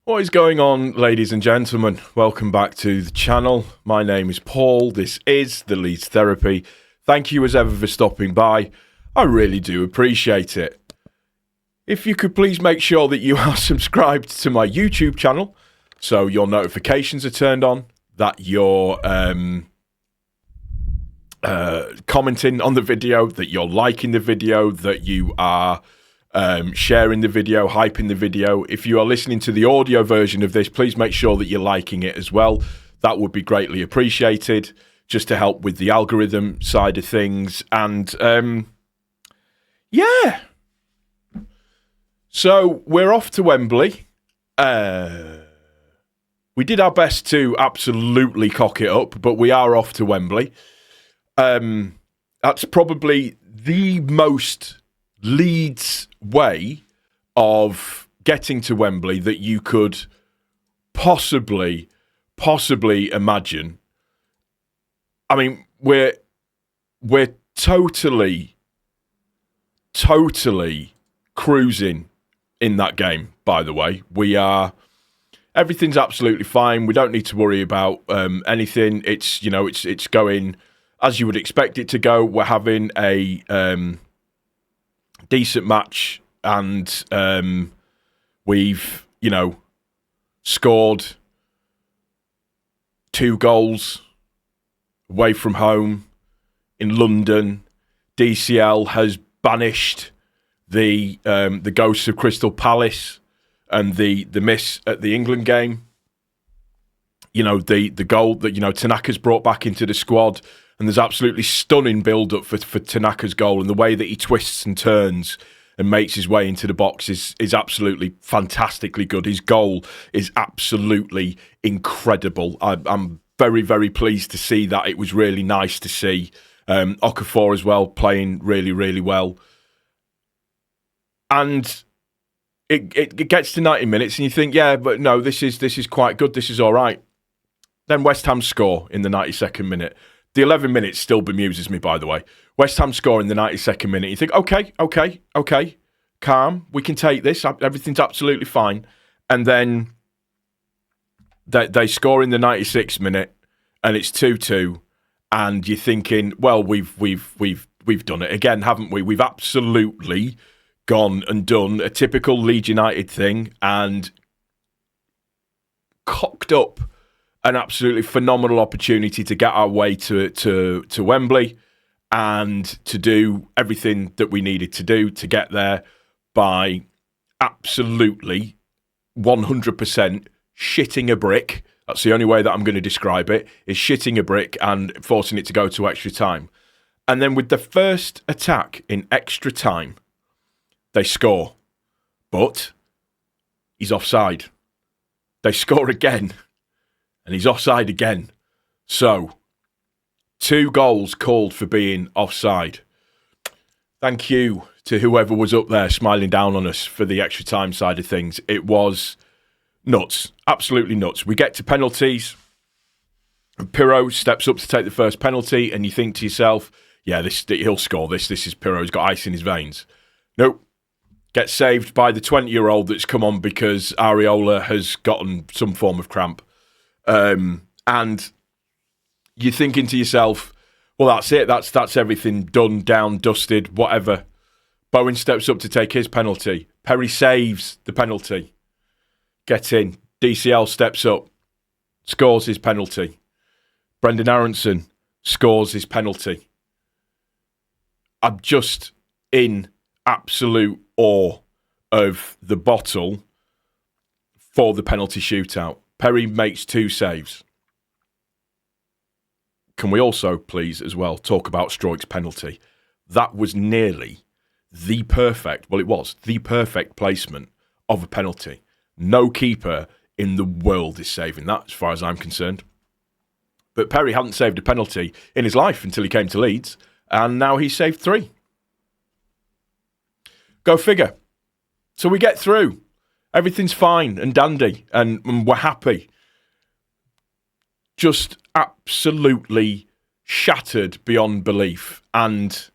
What is going on, ladies and gentlemen? Welcome back to the channel. My name is Paul. This is the Leeds Therapy. Thank you as ever for stopping by. I really do appreciate it. If you could please make sure that you are subscribed to my YouTube channel so your notifications are turned on, that you're commenting on the video, that you're liking the video, that you are sharing the video, hyping the video. If you are listening to the audio version of this, please make sure that you're liking it as well. That would be greatly appreciated, just to help with the algorithm side of things. And yeah, so we're off to Wembley. We did our best to absolutely cock it up, but we are off to Wembley. That's probably the most Leeds way of getting to Wembley that you could possibly imagine. I mean, we're totally cruising in that game, by the way. Everything's absolutely fine. We don't need to worry about anything. It's going as you would expect it to go. We're having a decent match, and we've scored 2 goals away from home in London. DCL has banished the ghosts of Crystal Palace and the miss at the England game. The goal that Tanaka's brought back into the squad. And there's absolutely stunning build-up for Tanaka's goal, and the way that he twists and turns and makes his way into the box is absolutely fantastically good. His goal is absolutely incredible. I'm very, very pleased to see that. It was really nice to see Okafor as well playing really, really well. And it gets to 90 minutes, and you think, yeah, but no, this is quite good. This is all right. Then West Ham score in the 92nd minute. The 11 minutes still bemuses me, by the way. West Ham score in the 92nd minute. You think, okay, calm. We can take this. Everything's absolutely fine. And then they score in the 96th minute, and it's 2-2. And you're thinking, well, we've done it again, haven't we? We've absolutely gone and done a typical Leeds United thing and cocked up an absolutely phenomenal opportunity to get our way to Wembley and to do everything that we needed to do to get there by absolutely 100% shitting a brick. That's the only way that I'm going to describe it, is shitting a brick and forcing it to go to extra time. And then with the first attack in extra time, they score. But he's offside. They score again. And he's offside again. So, 2 goals called for being offside. Thank you to whoever was up there smiling down on us for the extra time side of things. It was nuts. Absolutely nuts. We get to penalties. And Pirro steps up to take the first penalty. And you think to yourself, yeah, he'll score this. This is Pirro. He's got ice in his veins. Nope. Gets saved by the 20-year-old that's come on because Areola has gotten some form of cramp. And you're thinking to yourself, well, that's it. That's everything done, down, dusted, whatever. Bowen steps up to take his penalty. Perri saves the penalty. Get in. DCL steps up, scores his penalty. Brendan Aronson scores his penalty. I'm just in absolute awe of the bottle for the penalty shootout. Perri makes 2 saves. Can we also, please, as well, talk about Struijk's penalty? That was nearly the perfect placement of a penalty. No keeper in the world is saving that, as far as I'm concerned. But Perri hadn't saved a penalty in his life until he came to Leeds, and now he's saved 3. Go figure. So we get through. Everything's fine and dandy, and we're happy. Just absolutely shattered beyond belief. And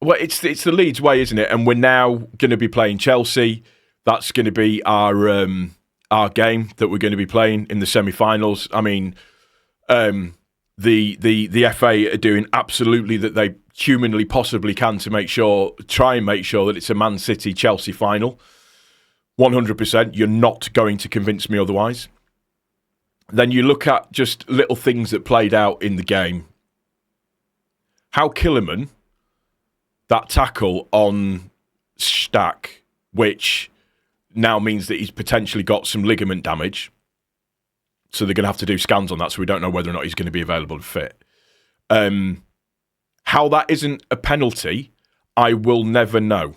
well, it's the Leeds way, isn't it? And we're now going to be playing Chelsea. That's going to be our our game that we're going to be playing in the semi-finals. I mean, the FA are doing absolutely that they humanly possibly can to try and make sure that it's a Man City Chelsea final. 100%. You're not going to convince me otherwise. Then you look at just little things that played out in the game. How Killerman, that tackle on Stack, which now means that he's potentially got some ligament damage. So they're going to have to do scans on that, so we don't know whether or not he's going to be available and fit. How that isn't a penalty, I will never know.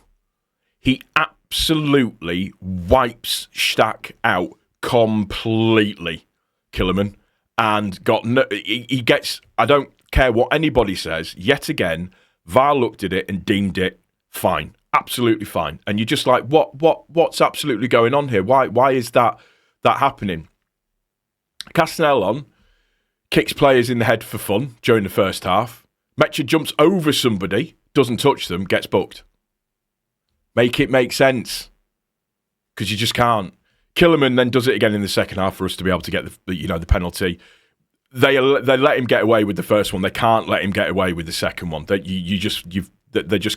He absolutely wipes Stack out completely, Killerman, and he gets, I don't care what anybody says, yet again, VAR looked at it and deemed it fine. Absolutely fine. And you're just like, what's absolutely going on here? Why is that happening? Castellon kicks players in the head for fun during the first half. Mecha jumps over somebody, doesn't touch them, gets booked. Make it make sense. Because you just can't. Killerman then does it again in the second half for us to be able to get the penalty. They let him get away with the first one. They can't let him get away with the second one. They just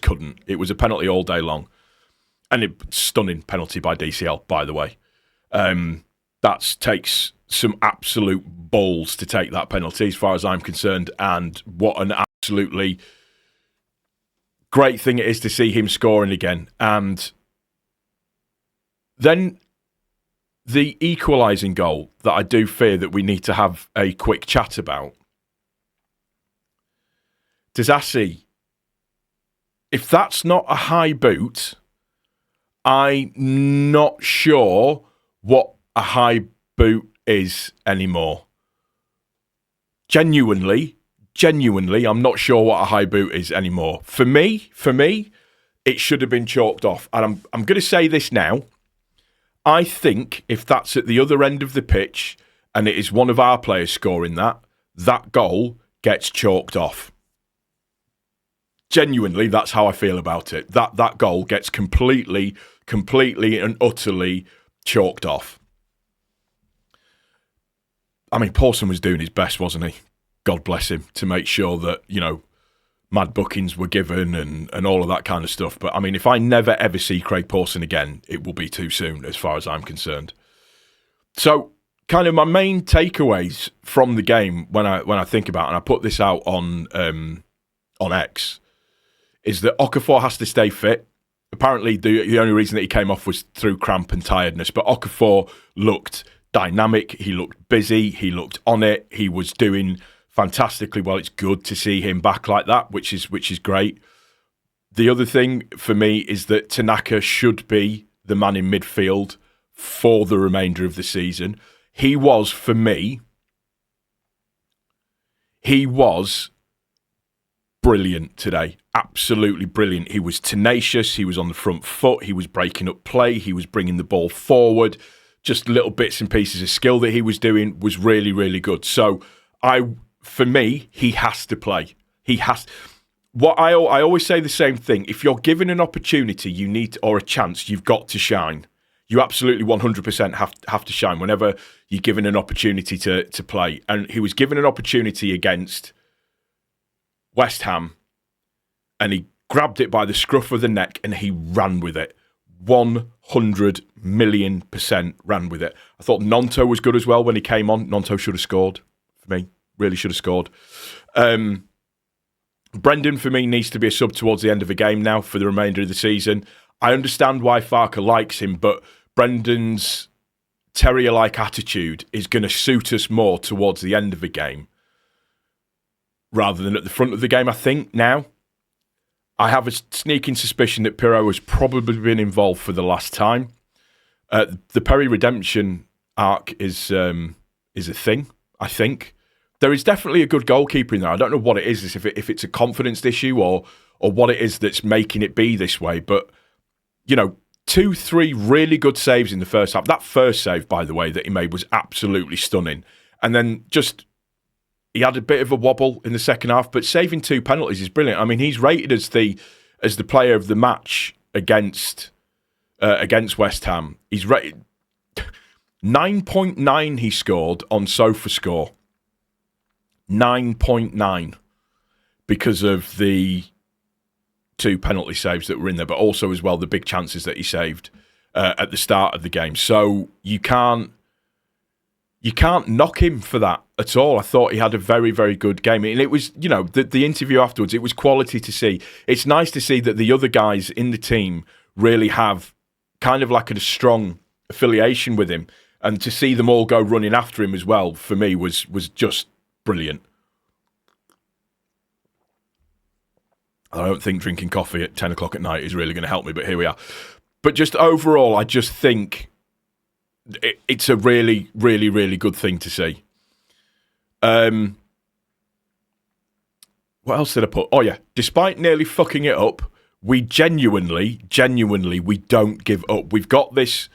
couldn't. It was a penalty all day long, and stunning penalty by DCL, by the way. That takes some absolute balls to take that penalty, as far as I'm concerned. And what an absolutely great thing it is to see him scoring again. And then the equalising goal that I do fear that we need to have a quick chat about. Disasi, if that's not a high boot, I'm not sure what a high boot is anymore. Genuinely, I'm not sure what a high boot is anymore. For me, it should have been chalked off. And I'm going to say this now. I think if that's at the other end of the pitch and it is one of our players scoring that goal gets chalked off. Genuinely, that's how I feel about it. That goal gets completely and utterly chalked off. I mean, Pawson was doing his best, wasn't he? God bless him, to make sure that, mad bookings were given and all of that kind of stuff. But I mean, if I never ever see Craig Pawson again, it will be too soon as far as I'm concerned. So kind of my main takeaways from the game when I think about it, and I put this out on X, is that Okafor has to stay fit. Apparently the only reason that he came off was through cramp and tiredness, but Okafor looked dynamic, he looked busy, he looked on it, he was doing fantastically well. It's good to see him back like that, which is great. The other thing for me is that Tanaka should be the man in midfield for the remainder of the season. He was, for me, brilliant today. Absolutely brilliant. He was tenacious. He was on the front foot. He was breaking up play. He was bringing the ball forward. Just little bits and pieces of skill that he was doing was really, really good. So for me, he has to play. He has. What I always say the same thing. If you're given an opportunity, or a chance, you've got to shine. You absolutely 100% have to shine whenever you're given an opportunity to play. And he was given an opportunity against West Ham, and he grabbed it by the scruff of the neck and he ran with it. 100,000,000% ran with it. I thought Nonto was good as well when he came on. Nonto should have scored for me. Really should have scored. Brendan, for me, needs to be a sub towards the end of the game now for the remainder of the season. I understand why Farke likes him, but Brendan's terrier-like attitude is going to suit us more towards the end of the game rather than at the front of the game, I think, now. I have a sneaking suspicion that Pirro has probably been involved for the last time. The Perri redemption arc is a thing, I think. There is definitely a good goalkeeper in there. I don't know what it is, if it's a confidence issue or what it is that's making it be this way. But, 2-3 really good saves in the first half. That first save, by the way, that he made was absolutely stunning. And then he had a bit of a wobble in the second half, but saving 2 penalties is brilliant. I mean, he's rated as the player of the match against West Ham. He's rated 9.9 he scored on SofaScore. 9.9 because of the 2 penalty saves that were in there, but also as well the big chances that he saved at the start of the game. So you can't knock him for that at all. I thought he had a very, very good game. And it was, the interview afterwards, it was quality to see. It's nice to see that the other guys in the team really have kind of like a strong affiliation with him. And to see them all go running after him as well, for me, was just brilliant. I don't think drinking coffee at 10 o'clock at night is really going to help me, but here we are. But just overall, I just think it's a really, really, really good thing to see. What else did I put? Oh, yeah. Despite nearly fucking it up, we genuinely, we don't give up. We've got this,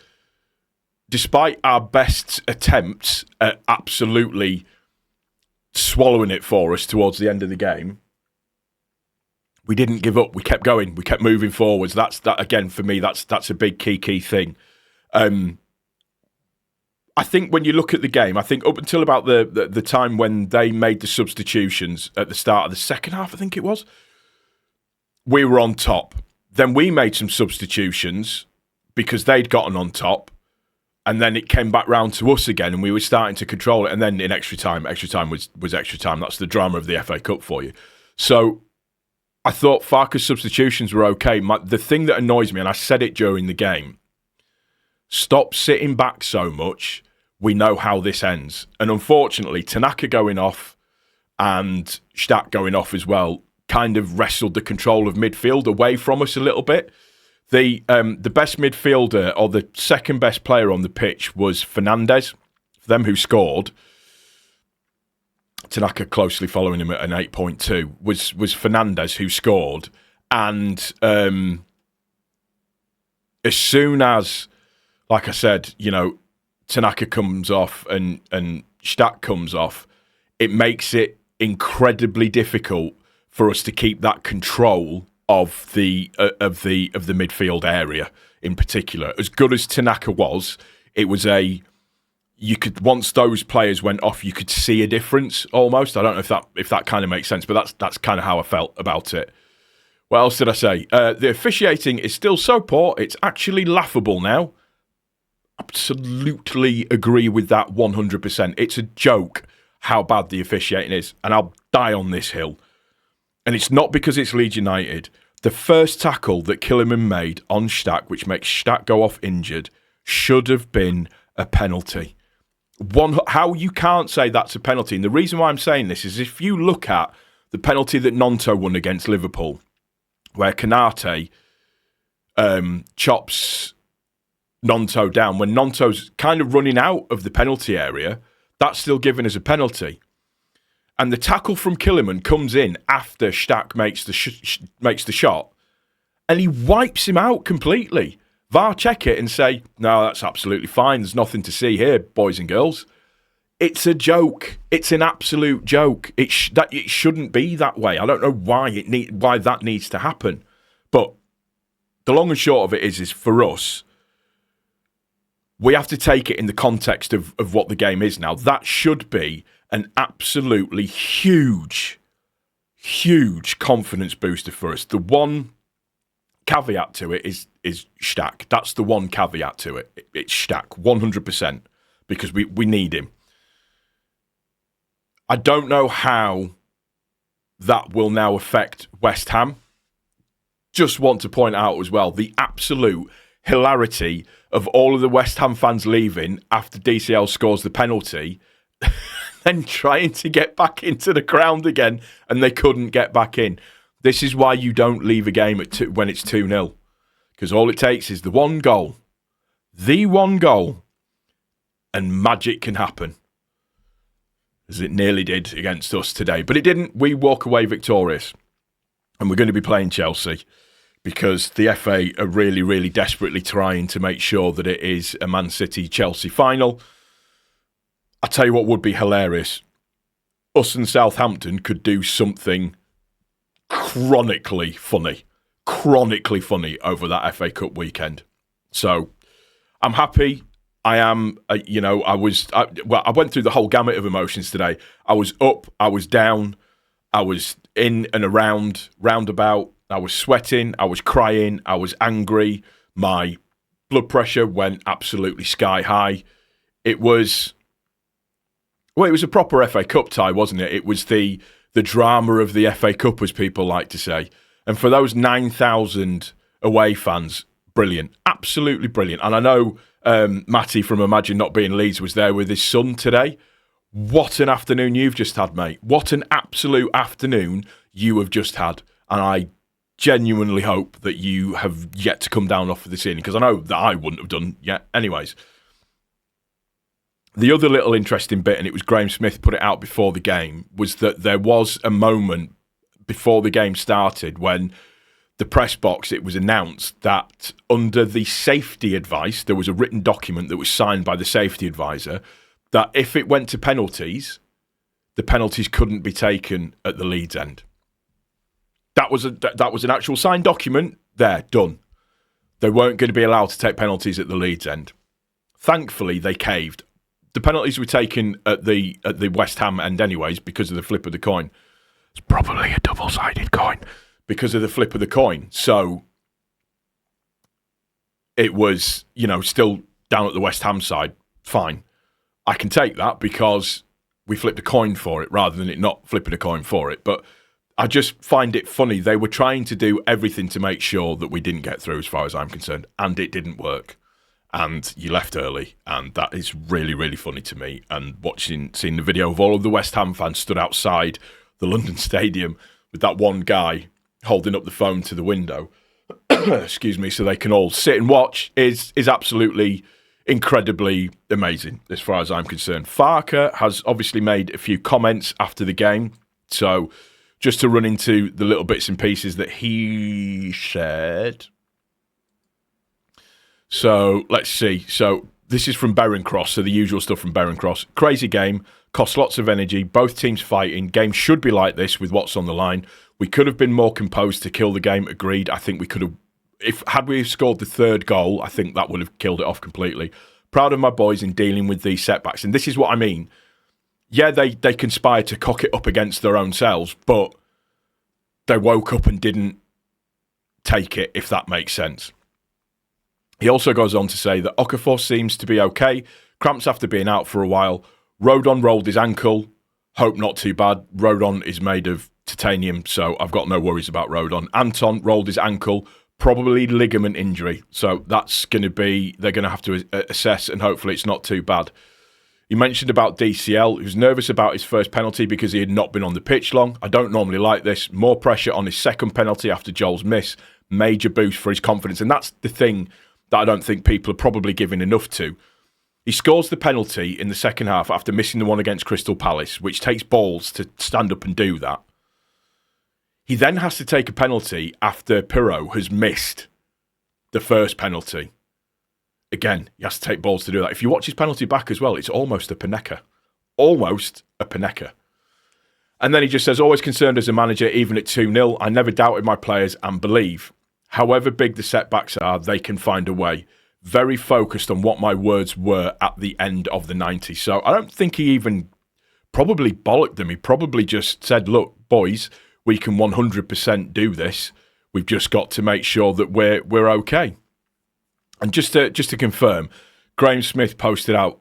despite our best attempts at absolutely swallowing it for us towards the end of the game, we didn't give up. We kept going. We kept moving forwards. That again, for me, that's a big key thing. I think when you look at the game, I think up until about the time when they made the substitutions at the start of the second half, I think it was, we were on top. Then we made some substitutions because they'd gotten on top, and then it came back round to us again, and we were starting to control it. And then in extra time was extra time. That's the drama of the FA Cup for you. So I thought Farke's substitutions were okay. The thing that annoys me, and I said it during the game, stop sitting back so much. We know how this ends. And unfortunately, Tanaka going off and Stack going off as well kind of wrestled the control of midfield away from us a little bit. The best midfielder, or the second best player on the pitch, was Fernandez, for them who scored. Tanaka closely following him at an 8.2 was Fernandez who scored. And as soon as, like I said, Tanaka comes off and Stack comes off, it makes it incredibly difficult for us to keep that control of the midfield area in particular. As good as Tanaka was, it was once those players went off, you could see a difference almost. I don't know if that kind of makes sense, but that's kind of how I felt about it. What else did I say? The officiating is still so poor, it's actually laughable now. Absolutely agree with that 100%. It's a joke how bad the officiating is, and I'll die on this hill. And it's not because it's Leeds United. The first tackle that Killiman made on Stack, which makes Stack go off injured, should have been a penalty. How you can't say that's a penalty, and the reason why I'm saying this is if you look at the penalty that Nonto won against Liverpool, where Kanate chops Nonto down, when Nonto's kind of running out of the penalty area, that's still given as a penalty. And the tackle from Killiman comes in after Stack makes the shot, and he wipes him out completely. VAR check it and say, no, that's absolutely fine. There's nothing to see here, boys and girls. It's a joke. It's an absolute joke. It shouldn't be that way. I don't know why that needs to happen. But the long and short of it is for us, we have to take it in the context of what the game is now. That should be an absolutely huge confidence booster for us. The one caveat to it is Stack. That's the one caveat to it. It's Stack, 100%, because we need him. I don't know how that will now affect West Ham. Just want to point out as well the absolute hilarity of all of the West Ham fans leaving after DCL scores the penalty and trying to get back into the ground again, and they couldn't get back in. This is why you don't leave a game when it's 2-0, because all it takes is the one goal, and magic can happen, as it nearly did against us today. But it didn't. We walk away victorious, and we're going to be playing Chelsea, because the FA are really, really desperately trying to make sure that it is a Man City-Chelsea final. I tell you what would be hilarious. Us and Southampton could do something chronically funny over that FA Cup weekend. So I'm happy. I am, I went through the whole gamut of emotions today. I was up, I was down, I was in and around, roundabout. I was sweating, I was crying, I was angry. My blood pressure went absolutely sky high. It was a proper FA Cup tie, wasn't it? It was the drama of the FA Cup, as people like to say. And for those 9,000 away fans, brilliant, absolutely brilliant. And I know Matty from Imagine Not Being Leeds was there with his son today. What an afternoon you've just had, mate. What an absolute afternoon you have just had. And I genuinely hope that you have yet to come down off of the scene, because I know that I wouldn't have done yet. Anyways, the other little interesting bit, and it was Graham Smith put it out before the game, was that there was a moment before the game started when the press box, it was announced that under the safety advice, there was a written document that was signed by the safety advisor, that if it went to penalties, the penalties couldn't be taken at the Leeds end. That was an actual signed document. There, done. They weren't going to be allowed to take penalties at the Leeds end. Thankfully, they caved. The penalties were taken at the West Ham end anyways because of the flip of the coin. It's probably a double-sided coin because of the flip of the coin. So it was, still down at the West Ham side. Fine. I can take that because we flipped a coin for it rather than it not flipping a coin for it. But I just find it funny. They were trying to do everything to make sure that we didn't get through as far as I'm concerned. And it didn't work. And you left early. And that is really, really funny to me. And seeing the video of all of the West Ham fans stood outside the London Stadium with that one guy holding up the phone to the window, excuse me, so they can all sit and watch is absolutely incredibly amazing as far as I'm concerned. Farker has obviously made a few comments after the game. So just to run into the little bits and pieces that he shared. So let's see. So this is from Berrencross, so the usual stuff from Berrencross. Crazy game, cost lots of energy, both teams fighting. Game should be like this with what's on the line. We could have been more composed to kill the game, agreed. I think we could have, had we scored the third goal, I think that would have killed it off completely. Proud of my boys in dealing with these setbacks. And this is what I mean. Yeah, they conspired to cock it up against their own selves, but they woke up and didn't take it, if that makes sense. He also goes on to say that Okafor seems to be okay. Cramps after being out for a while. Rodon rolled his ankle. Hope not too bad. Rodon is made of titanium, so I've got no worries about Rodon. Anton rolled his ankle. Probably ligament injury. So that's going to be, they're going to have to assess, and hopefully it's not too bad. He mentioned about DCL. He was nervous about his first penalty because he had not been on the pitch long. I don't normally like this. More pressure on his second penalty after Joel's miss. Major boost for his confidence. And that's the thing that I don't think people are probably giving enough to. He scores the penalty in the second half after missing the one against Crystal Palace, which takes balls to stand up and do that. He then has to take a penalty after Perri has missed the first penalty. Again, he has to take balls to do that. If you watch his penalty back as well, it's almost a Panenka. Almost a Panenka. And then he just says, always concerned as a manager, even at 2-0. I never doubted my players and believe. However big the setbacks are, they can find a way. Very focused on what my words were at the end of the 90s. So I don't think he even probably bollocked them. He probably just said, look, boys, we can 100% do this. We've just got to make sure that we're okay. And just to confirm, Graham Smith posted out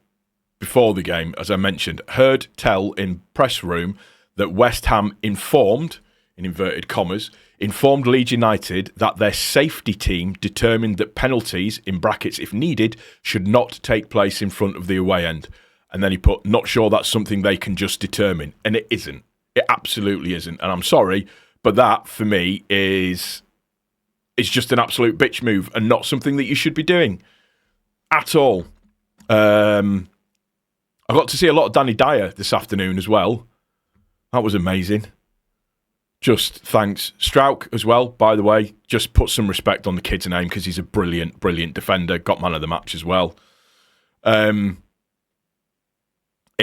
before the game, as I mentioned, heard tell in press room that West Ham informed, in inverted commas, informed Leeds United that their safety team determined that penalties, in brackets if needed, should not take place in front of the away end. And then he put, not sure that's something they can just determine. And it isn't. It absolutely isn't. And I'm sorry, but that, for me, is just an absolute bitch move and not something that you should be doing at all. I got to see a lot of Danny Dyer this afternoon as well. That was amazing. Just thanks. Strauch as well, by the way. Just put some respect on the kid's name because he's a brilliant, brilliant defender. Got man of the match as well. It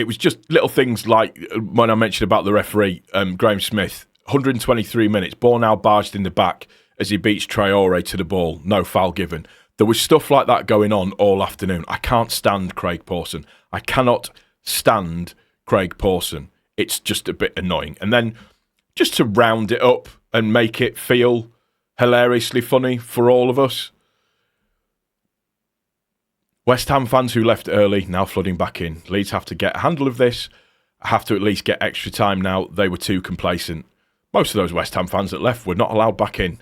was just little things like when I mentioned about the referee, Graham Smith, 123 minutes, ball now barged in the back as he beats Traore to the ball. No foul given. There was stuff like that going on all afternoon. I can't stand Craig Pawson. I cannot stand Craig Pawson. It's just a bit annoying. And then just to round it up and make it feel hilariously funny for all of us, West Ham fans who left early now flooding back in. Leeds have to get a handle of this, have to at least get extra time now. They were too complacent. Most of those West Ham fans that left were not allowed back in.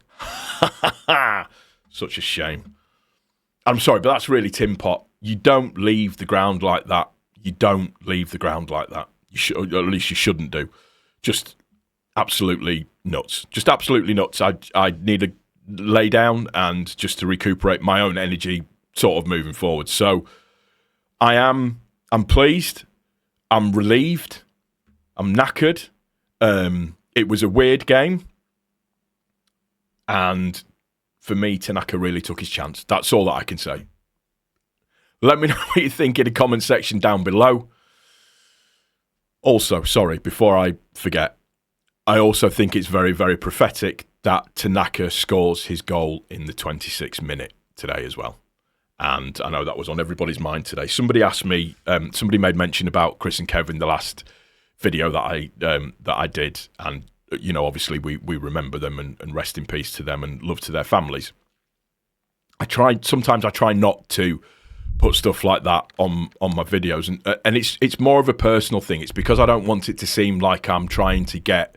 Such a shame. I'm sorry, but that's really tin pot. You don't leave the ground like that. You don't leave the ground like that. You should, or at least you shouldn't do. Just absolutely nuts. Just absolutely nuts. I need to lay down and just to recuperate my own energy sort of moving forward. So I'm pleased. I'm relieved. I'm knackered. It was a weird game. And for me, Tanaka really took his chance. That's all that I can say. Let me know what you think in the comment section down below. Also, sorry, before I forget, I also think it's very, very prophetic that Tanaka scores his goal in the 26th minute today as well. And I know that was on everybody's mind today. Somebody asked me, somebody made mention about Chris and Kevin, the last video that I did. And, you know, obviously we remember them and rest in peace to them and love to their families. Sometimes I try not to put stuff like that on my videos. And it's more of a personal thing. It's because I don't want it to seem like I'm trying to get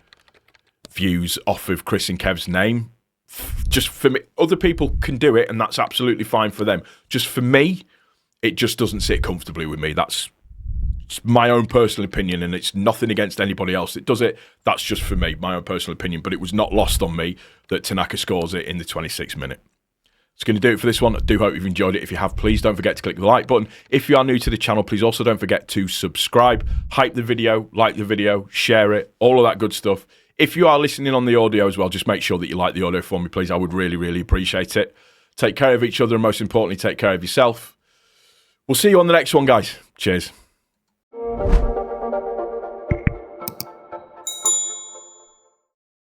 views off of Chris and Kev's name. Just for me, other people can do it and that's absolutely fine for them. Just for me, it just doesn't sit comfortably with me. That's my own personal opinion and it's nothing against anybody else that does it. That's just for me, my own personal opinion. But it was not lost on me that Tanaka scores it in the 26th minute. It's going to do it for this one. I do hope you've enjoyed it. If you have, please don't forget to click the like button. If you are new to the channel, please also don't forget to subscribe, hype the video, like the video, share it, all of that good stuff. If you are listening on the audio as well, just make sure that you like the audio for me, please. I would really, really appreciate it. Take care of each other and most importantly, take care of yourself. We'll see you on the next one, guys. Cheers.